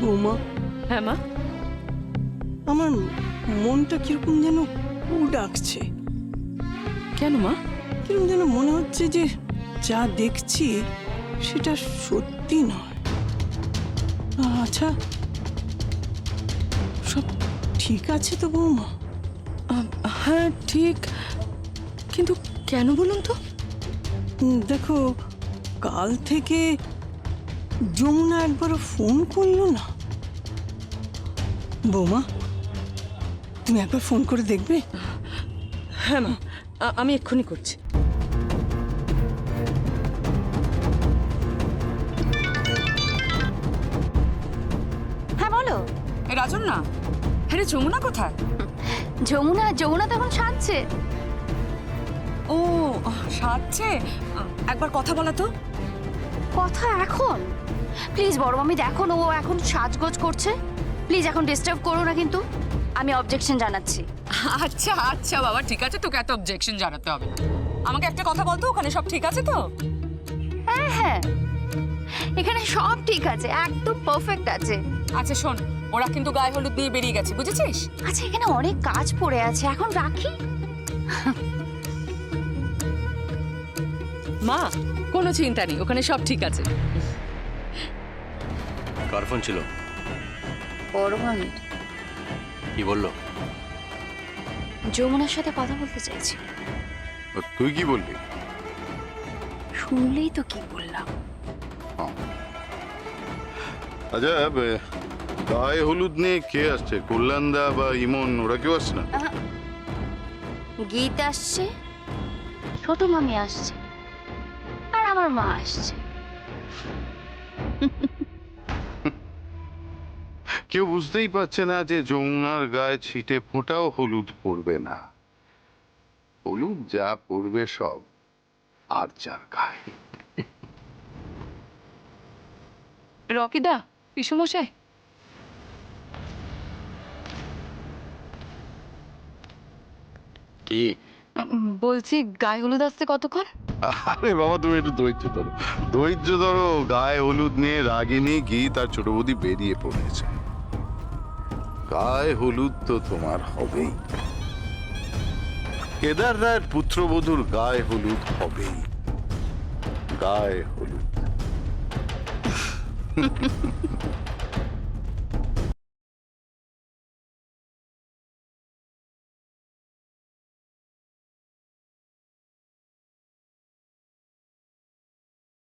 বৌমা, হ্যাঁ মা, আমার মনটা কিরকম যেন ডাকছে। কেন মা? কিরকম যেন মনে হচ্ছে যে যা দেখছি সেটা সত্যি নয়। আচ্ছা, সব ঠিক আছে তো বৌমা? হ্যাঁ ঠিক, কিন্তু কেন বলুন তো? দেখো, কাল থেকে যমুনা একবারও ফোন করলো না। বৌমা, তুমি একবার ফোন করে দেখবে? হ্যাঁ মা, আমি এক্ষুনি করছি। হ্যাঁ বলো। রাজন না? হ্যাঁ রে, যমুনা কোথায়? যমুনা তখন সাজছে। ও সাজছে? একবার কথা বলা তো। কথা এখন? প্লিজ বড় মামি, দেখো না, ও এখন সাজগোজ করছে। প্লিজ এখন ডিস্টার্ব করো না, কিন্তু আমি অবজেকশন জানাচ্ছি। আচ্ছা আচ্ছা বাবা, ঠিক আছে, তোকে এত অবজেকশন জানাতে হবে না। আমাকে একটা কথা বলতো, ওখানে সব ঠিক আছে তো? হ্যাঁ হ্যাঁ, এখানে সব ঠিক আছে, একদম পারফেক্ট আছে। আচ্ছা শোন, ওরা কিন্তু গায়ে হলুদ দিয়ে বেরিয়ে গেছে, বুঝেছিস? আচ্ছা, এখানে অনেক কাজ পড়ে আছে, এখন রাখি। মা, কোনো চিন্তা নেই, ওখানে সব ঠিক আছে। কার ফোন ছিল? বড় মামি কি বললো? যমুনার সাথে কথা বলতে চাইছি। তুই কি বললি? শুনলেই তো কি বললাম। আচ্ছা, গায়ে হলুদ নিয়ে কে আসছে? কল্যাণদা বা ইমন, ওরা কেউ আসছে না? গীত আসছে, ছোট মামি আসছে, আর আমার মা আসছে। কেউ বুঝতেই পারছে না যে যমুনার গায়ে ছিটে ফোঁটাও হলুদ পড়বে না। হলুদ যা পড়বে সব আর যার গায়ে। রকিদা, পিসুমশাই। কি? বলছি গায়ে হলুদ আসতে কতক্ষণ? আরে বাবা, তুমি একটু ধৈর্য ধরো, ধৈর্য ধরো। গায়ে হলুদ নিয়ে রাগিনী, গীত আর ছোট বৌদি বেরিয়ে পড়েছে। গায়ে হলুদ তো তোমার হবেই। কেদার রায়ের পুত্রবধূর গায়ে হলুদ হবেই। গায়ে হলুদ।